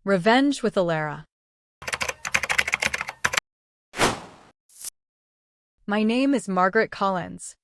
Revenge with Alara. My name is Margaret Collins.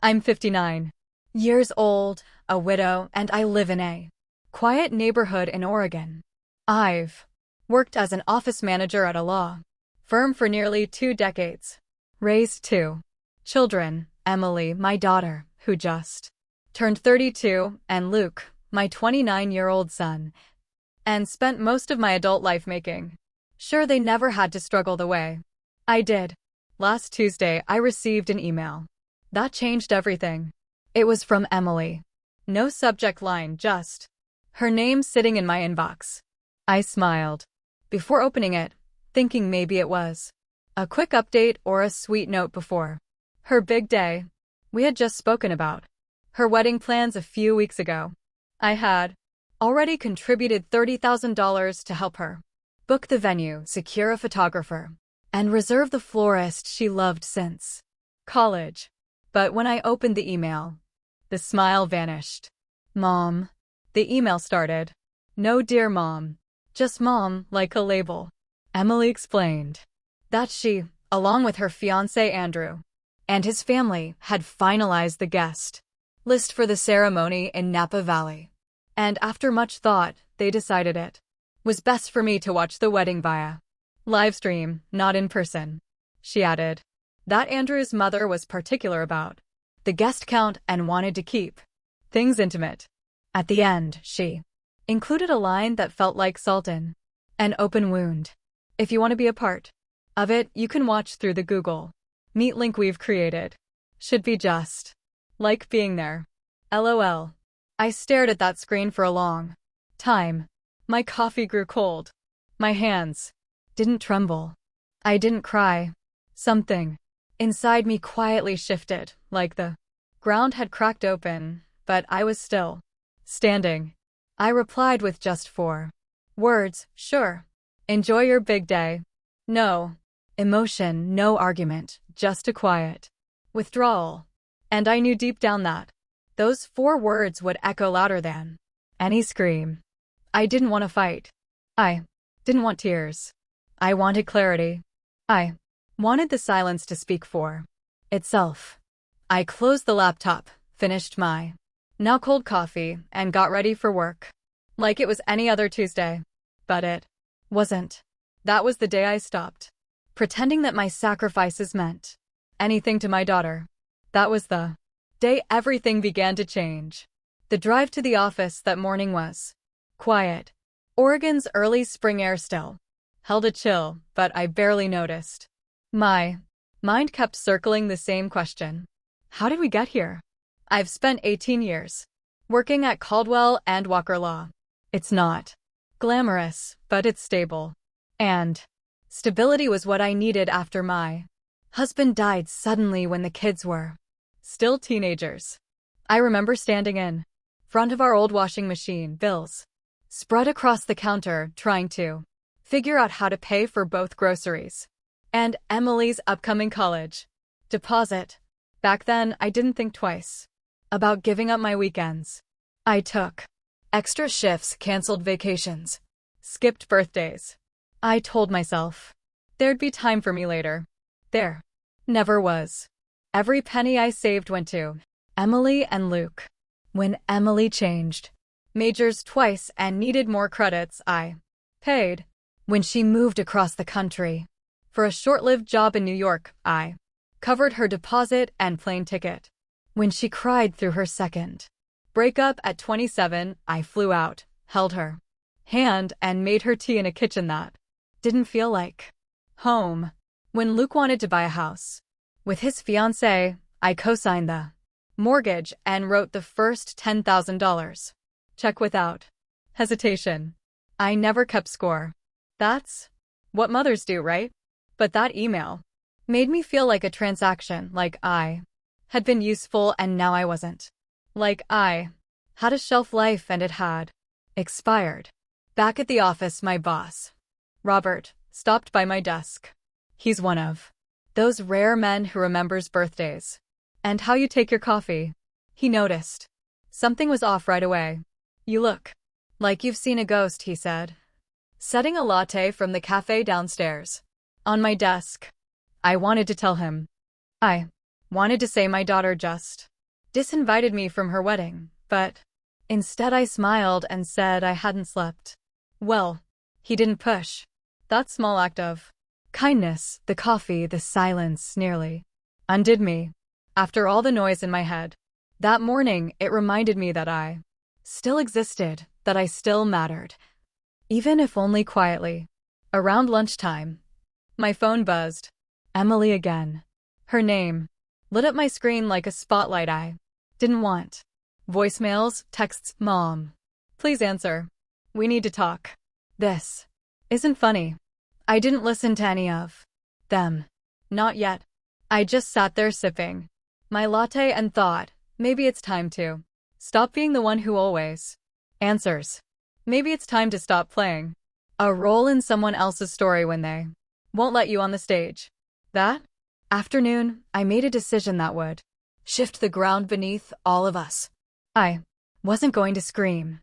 I'm 59 years old, a widow, and I live in a quiet neighborhood in Oregon. I've worked as an office manager at a law firm for nearly 2 decades. Raised 2 children, Emily, my daughter, who just turned 32, and Luke, my 29-year-old son, and spent most of my adult life making sure they never had to struggle the way I did. Last Tuesday, I received an email that changed everything. It was from Emily. No subject line, just her name sitting in my inbox. I smiled before opening it, thinking maybe it was a quick update or a sweet note before her big day we had just spoken about. Her wedding plans a few weeks ago. I had already contributed $30,000 to help her book the venue, secure a photographer, and reserve the florist she loved since college. But when I opened the email, the smile vanished. Mom. The email started. No, dear Mom. Just Mom, like a label. Emily explained that she, along with her fiancé Andrew, and his family, had finalized the guest list for the ceremony in Napa Valley. And after much thought, they decided it was best for me to watch the wedding via live stream, not in person. She added that Andrew's mother was particular about the guest count and wanted to keep things intimate. At the end, she included a line that felt like salt in an open wound. If you want to be a part of it, you can watch through the Google Meet link we've created. Should be just like being there. LOL. I stared at that screen for a long time. My coffee grew cold. My hands didn't tremble. I didn't cry. Something inside me quietly shifted, like the ground had cracked open, but I was still standing. I replied with just 4 words, sure. Enjoy your big day. No emotion, no argument, just a quiet withdrawal. And I knew deep down that those 4 words would echo louder than any scream. I didn't want to fight. I didn't want tears. I wanted clarity. I wanted the silence to speak for itself. I closed the laptop, finished my now cold coffee, and got ready for work. Like it was any other Tuesday. But it wasn't. That was the day I stopped pretending that my sacrifices meant anything to my daughter. That was the day everything began to change. The drive to the office that morning was quiet. Oregon's early spring air still held a chill, but I barely noticed. My mind kept circling the same question. How did we get here? I've spent 18 years working at Caldwell and Walker Law. It's not glamorous, but it's stable. And stability was what I needed after my husband died suddenly when the kids were still teenagers. I remember standing in front of our old washing machine, bills spread across the counter, trying to figure out how to pay for both groceries and Emily's upcoming college deposit. Back then, I didn't think twice about giving up my weekends. I took extra shifts, canceled vacations, skipped birthdays. I told myself there'd be time for me later. There never was. Every penny I saved went to Emily and Luke. When Emily changed majors twice and needed more credits, I paid. When she moved across the country for a short-lived job in New York, I covered her deposit and plane ticket. When she cried through her second breakup at 27, I flew out, held her hand, and made her tea in a kitchen that didn't feel like home. When Luke wanted to buy a house with his fiancée, I co-signed the mortgage and wrote the first $10,000 check without hesitation. I never kept score. That's what mothers do, right? But that email made me feel like a transaction, like I had been useful and now I wasn't. Like I had a shelf life and it had expired. Back at the office, my boss, Robert, stopped by my desk. He's one of those rare men who remembers birthdays and how you take your coffee. He noticed something was off right away. You look like you've seen a ghost, he said. setting a latte from the cafe downstairs. On my desk. I wanted to tell him. I wanted to say my daughter just disinvited me from her wedding, but instead I smiled and said I hadn't slept. Well, he didn't push. That small act of kindness, the coffee, the silence, nearly undid me. After all the noise in my head, that morning it reminded me that I still existed, that I still mattered, even if only quietly. Around lunchtime, my phone buzzed. Emily again. Her name lit up my screen like a spotlight I didn't want. Voicemails, texts, Mom. Please answer. We need to talk. This isn't funny. I didn't listen to any of them. Not yet. I just sat there sipping my latte and thought, maybe it's time to stop being the one who always answers. Maybe it's time to stop playing a role in someone else's story when they won't let you on the stage. That afternoon, I made a decision that would shift the ground beneath all of us. I wasn't going to scream.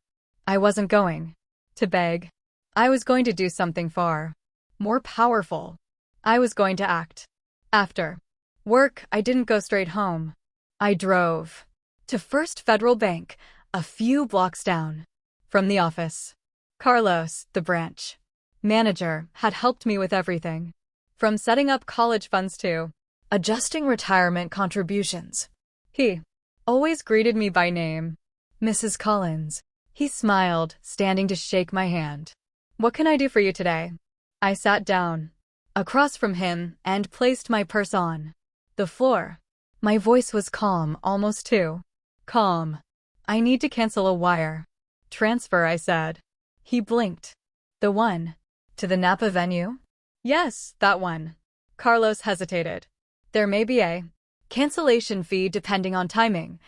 I wasn't going to beg. I was going to do something far more powerful. I was going to act. After work, I didn't go straight home. I drove to First Federal Bank, a few blocks down from the office. Carlos, the branch manager, had helped me with everything, from setting up college funds to adjusting retirement contributions. He always greeted me by name, Mrs. Collins. He smiled, standing to shake my hand. What can I do for you today? I sat down across from him and placed my purse on the floor. My voice was calm, almost too calm. I need to cancel a wire transfer, I said. He blinked. The one to the Napa venue? Yes, that one. Carlos hesitated. There may be a cancellation fee depending on timing.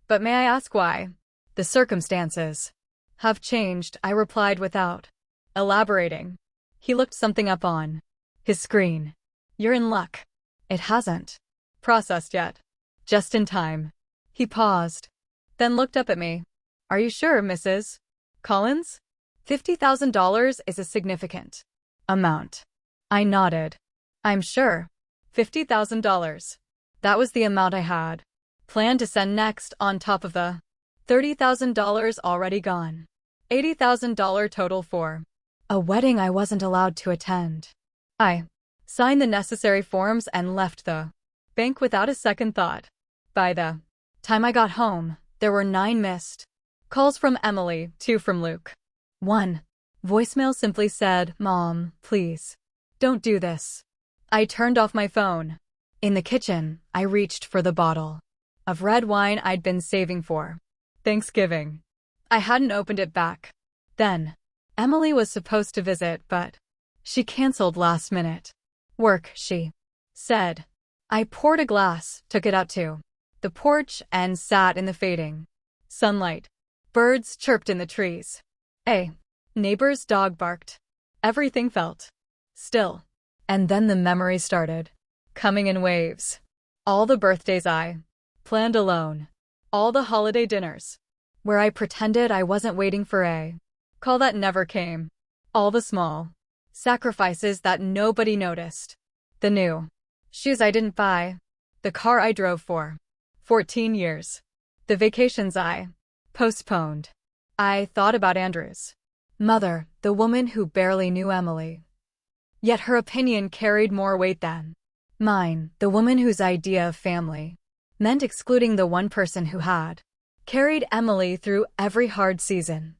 But may I ask why? The circumstances have changed, I replied without elaborating. He looked something up on his screen. You're in luck. It hasn't processed yet. Just in time. He paused, then looked up at me. Are you sure, Mrs. Collins? $50,000 is a significant amount. I nodded. I'm sure. $50,000. That was the amount I had planned to send next, on top of the $30,000 already gone. $80,000 total for a wedding I wasn't allowed to attend. I signed the necessary forms and left the bank without a second thought. By the time I got home, there were 9 missed calls from Emily, 2 from Luke. 1 voicemail simply said, Mom, please, don't do this. I turned off my phone. In the kitchen, I reached for the bottle of red wine I'd been saving for Thanksgiving. I hadn't opened it back then. Emily was supposed to visit, but she canceled last minute. Work, she said. I poured a glass, took it out to the porch, and sat in the fading sunlight. Birds chirped in the trees. A neighbor's dog barked. Everything felt still. And then the memories started coming in waves. All the birthdays I planned alone. All the holiday dinners where I pretended I wasn't waiting for a call that never came. All the small sacrifices that nobody noticed. The new shoes I didn't buy. The car I drove for 14 years. The vacations I postponed. I thought about Andrew's mother, the woman who barely knew Emily. Yet her opinion carried more weight than mine, the woman whose idea of family meant excluding the one person who had carried Emily through every hard season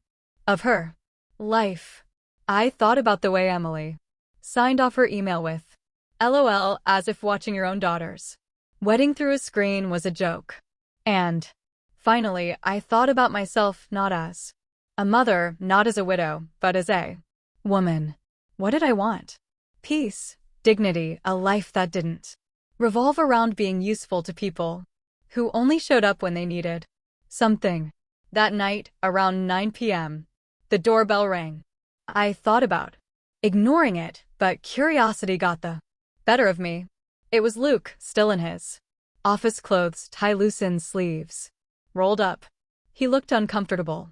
of her life. I thought about the way Emily signed off her email with LOL, as if watching your own daughter's wedding through a screen was a joke. And finally, I thought about myself not as a mother, not as a widow, but as a woman. What did I want? Peace, dignity, a life that didn't revolve around being useful to people who only showed up when they needed something. That night, around 9 p.m., the doorbell rang. I thought about ignoring it, but curiosity got the better of me. It was Luke, still in his office clothes, tie loosened sleeves rolled up. He looked uncomfortable,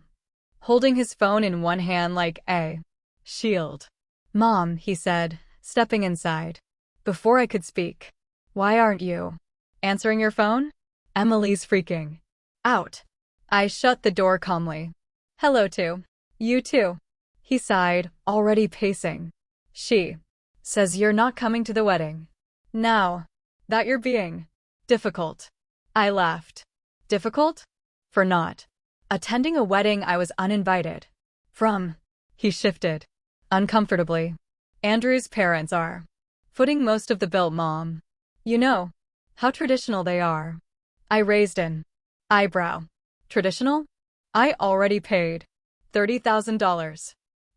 holding his phone in one hand like a Shield. Mom, he said, stepping inside. Before I could speak. Why aren't you answering your phone? Emily's freaking out. I shut the door calmly. Hello too. You too. He sighed, already pacing. She says you're not coming to the wedding. Now that you're being difficult. I laughed. Difficult? For not attending a wedding I was uninvited from. He shifted uncomfortably. Andrew's parents are footing most of the bill, Mom. You know how traditional they are. I raised an eyebrow. Traditional? I already paid $30,000.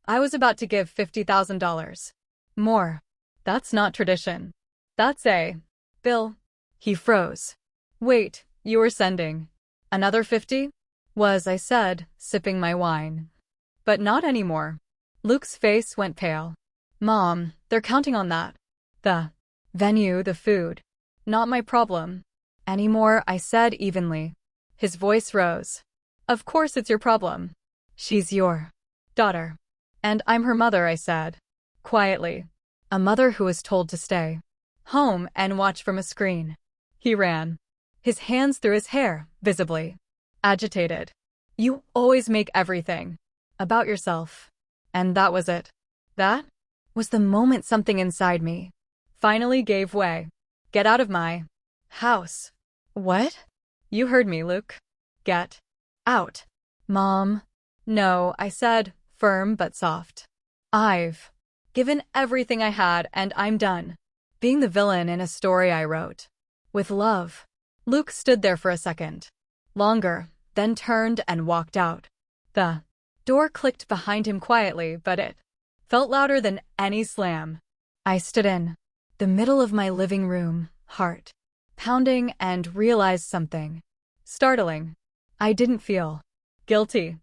I was about to give $50,000. More. That's not tradition. That's a bill. He froze. Wait, you were sending another 50? Was, I said, sipping my wine. But not anymore. Luke's face went pale. Mom, they're counting on that. The venue, the food. Not my problem. Anymore, I said evenly. His voice rose. Of course it's your problem. She's your daughter. And I'm her mother, I said. Quietly. A mother who was told to stay home and watch from a screen. He ran. His hands through his hair, visibly agitated. You always make everything about yourself. And that was it. That was the moment something inside me finally gave way. Get out of my house. What? You heard me, Luke. Get out. Mom. No, I said, firm but soft. I've given everything I had and I'm done being the villain in a story I wrote. With love. Luke stood there for a second. Longer, then turned and walked out. The door clicked behind him quietly, but it felt louder than any slam. I stood in the middle of my living room, heart pounding, and realized something startling. I didn't feel guilty.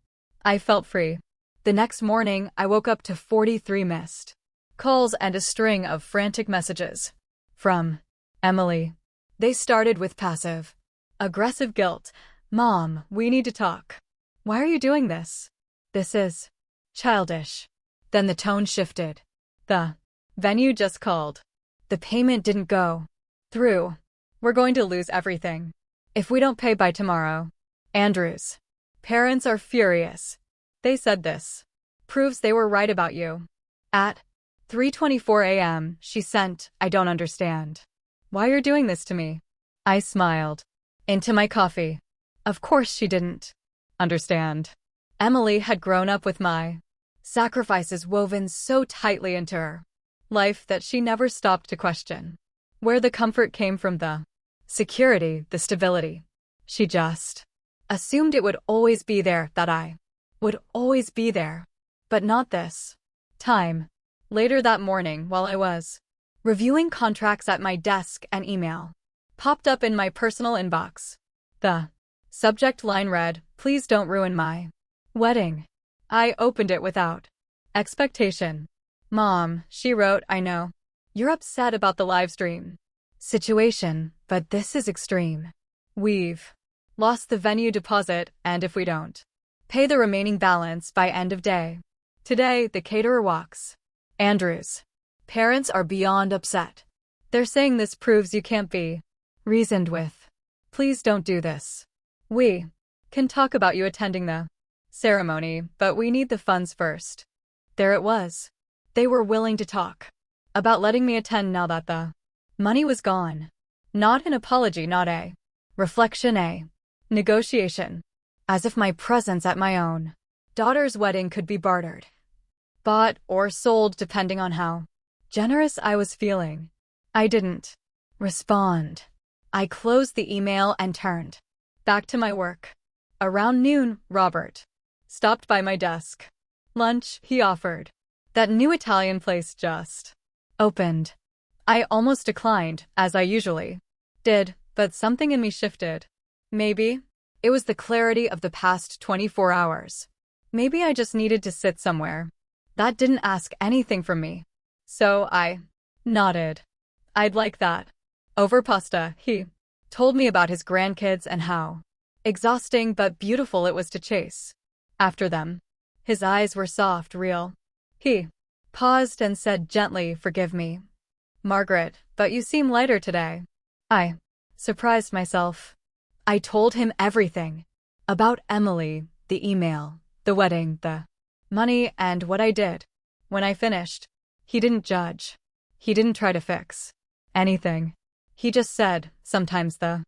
I felt free. The next morning, I woke up to 43 missed calls and a string of frantic messages from Emily. They started with passive, aggressive guilt. Mom, we need to talk. Why are you doing this? This is childish. Then the tone shifted. The venue just called. The payment didn't go through. We're going to lose everything if we don't pay by tomorrow. Andrew's parents are furious. They said this proves they were right about you. At 3:24 a.m., she sent, I don't understand why you're doing this to me. I smiled into my coffee. Of course she didn't understand. Emily had grown up with my sacrifices woven so tightly into her life that she never stopped to question where the comfort came from, the security, the stability. She just assumed it would always be there, that I would always be there. But not this time. Later that morning, while I was reviewing contracts at my desk, an email popped up in my personal inbox. The subject line read, "Please don't ruin my wedding." I opened it without expectation. Mom, she wrote, I know you're upset about the live stream situation, but this is extreme. We've lost the venue deposit, and if we don't pay the remaining balance by end of day today, the caterer walks. Andrew's parents are beyond upset. They're saying this proves you can't be reasoned with. Please don't do this. We can talk about you attending the ceremony, but we need the funds first. There it was. They were willing to talk about letting me attend now that the money was gone. Not an apology, not a reflection, a negotiation. As if my presence at my own daughter's wedding could be bartered, bought, or sold depending on how generous I was feeling. I didn't respond. I closed the email and turned back to my work. Around noon, Robert stopped by my desk. Lunch, he offered. That new Italian place just opened. I almost declined, as I usually did, but something in me shifted. Maybe it was the clarity of the past 24 hours. Maybe I just needed to sit somewhere that didn't ask anything from me. So I nodded. I'd like that. Over pasta, he told me about his grandkids and how exhausting but beautiful it was to chase after them. His eyes were soft, real. He paused and said gently, "Forgive me, Margaret, but you seem lighter today." I surprised myself. I told him everything. About Emily, the email, the wedding, the money, and what I did. When I finished, he didn't judge. He didn't try to fix anything. He just said, "Sometimes the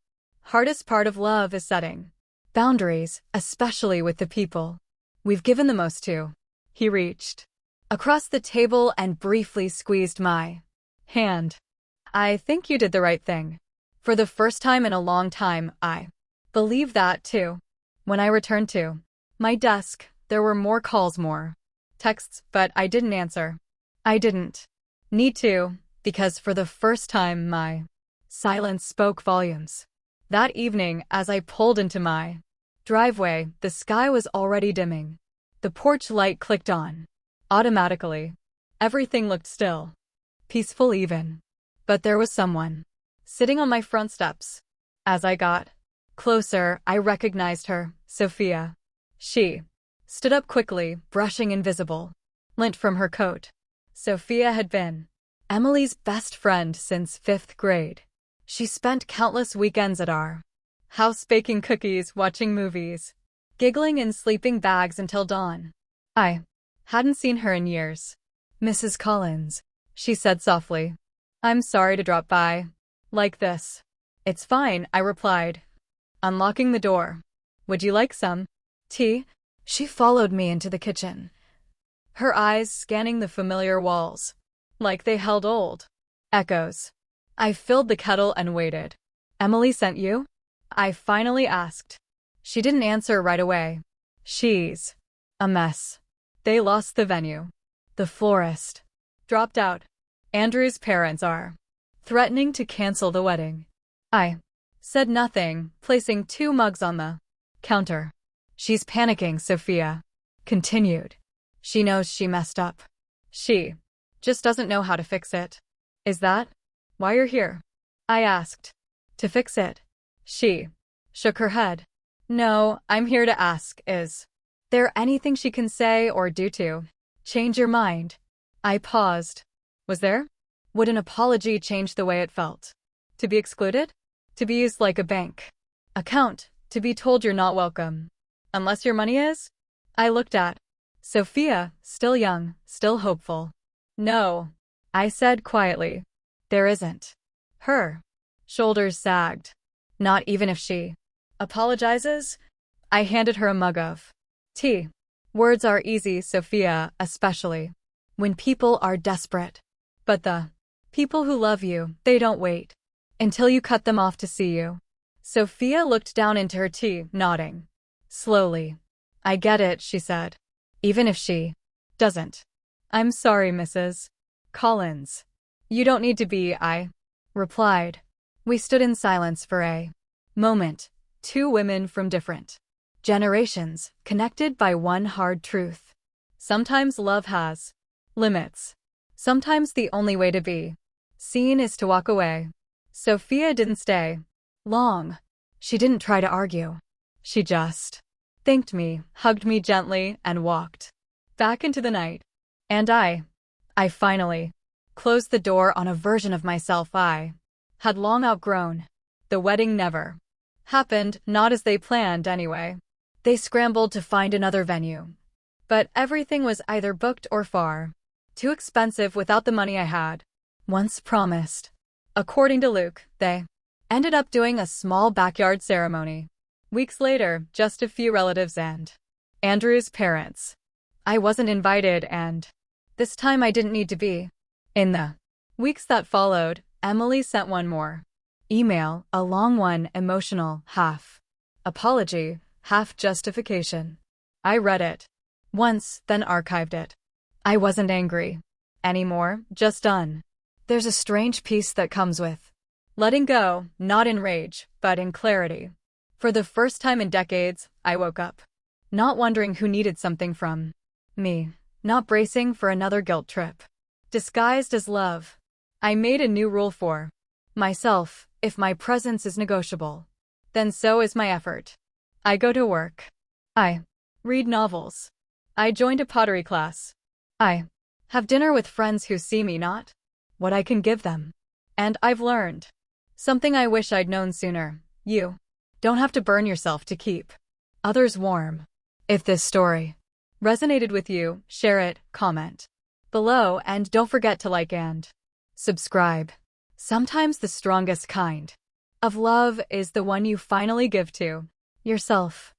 hardest part of love is setting boundaries, especially with the people we've given the most to." He reached across the table and briefly squeezed my hand. "I think you did the right thing." For the first time in a long time, I believe that too. When I returned to my desk, there were more calls, more texts, but I didn't answer. I didn't need to, because for the first time my silence spoke volumes. That evening, as I pulled into my driveway, the sky was already dimming. The porch light clicked on automatically. Everything looked still, peaceful even. But there was someone sitting on my front steps. As I got closer, I recognized her, Sophia. She stood up quickly, brushing invisible lint from her coat. Sophia had been Emily's best friend since 5th grade. She spent countless weekends at our house baking cookies, watching movies, giggling in sleeping bags until dawn. I hadn't seen her in years. "Mrs. Collins," she said softly. "I'm sorry to drop by like this." "It's fine," I replied, unlocking the door. "Would you like some tea?" She followed me into the kitchen, her eyes scanning the familiar walls, like they held old echoes. I filled the kettle and waited. "Emily sent you?" I finally asked. She didn't answer right away. "She's a mess. They lost the venue. The florist dropped out. Andrew's parents are threatening to cancel the wedding." I said nothing, placing 2 mugs on the counter. "She's panicking," Sophia continued. "She knows she messed up. She just doesn't know how to fix it." "Is that why you're here?" I asked. "To fix it?" She shook her head. "No, I'm here to ask, is there anything she can say or do to change your mind?" I paused. Was there? Would an apology change the way it felt? To be excluded? To be used like a bank account? To be told you're not welcome unless your money is? I looked at Sophia, still young, still hopeful. "No," I said quietly. "There isn't." Her shoulders sagged. "Not even if she apologizes?" I handed her a mug of tea. "Words are easy, Sophia, especially when people are desperate. But the people who love you, they don't wait until you cut them off to see you." Sophia looked down into her tea, nodding slowly. "I get it," she said. "Even if she doesn't." "I'm sorry, Mrs. Collins. You don't need to be," I replied. We stood in silence for a moment, 2 women from different generations, connected by one hard truth. Sometimes love has limits. Sometimes the only way to be seen is to walk away. Sophia didn't stay long. She didn't try to argue. She just thanked me, hugged me gently, and walked back into the night. And I finally closed the door on a version of myself I had long outgrown. The wedding never happened, not as they planned anyway. They scrambled to find another venue. But everything was either booked or far too expensive without the money I had once promised. According to Luke, they ended up doing a small backyard ceremony. Weeks later, just a few relatives and Andrew's parents. I wasn't invited, and this time I didn't need to be. In the weeks that followed, Emily sent one more email, a long one, emotional, half apology, half justification. I read it once, then archived it. I wasn't angry anymore, just done. There's a strange peace that comes with letting go, not in rage, but in clarity. For the first time in decades, I woke up not wondering who needed something from me, not bracing for another guilt trip disguised as love. I made a new rule for myself: if my presence is negotiable, then so is my effort. I go to work. I read novels. I joined a pottery class. I Have dinner with friends who see me not what I can give them. And I've learned something I wish I'd known sooner. You don't have to burn yourself to keep others warm. If this story resonated with you, share it, comment below, and don't forget to like and subscribe. Sometimes the strongest kind of love is the one you finally give to yourself.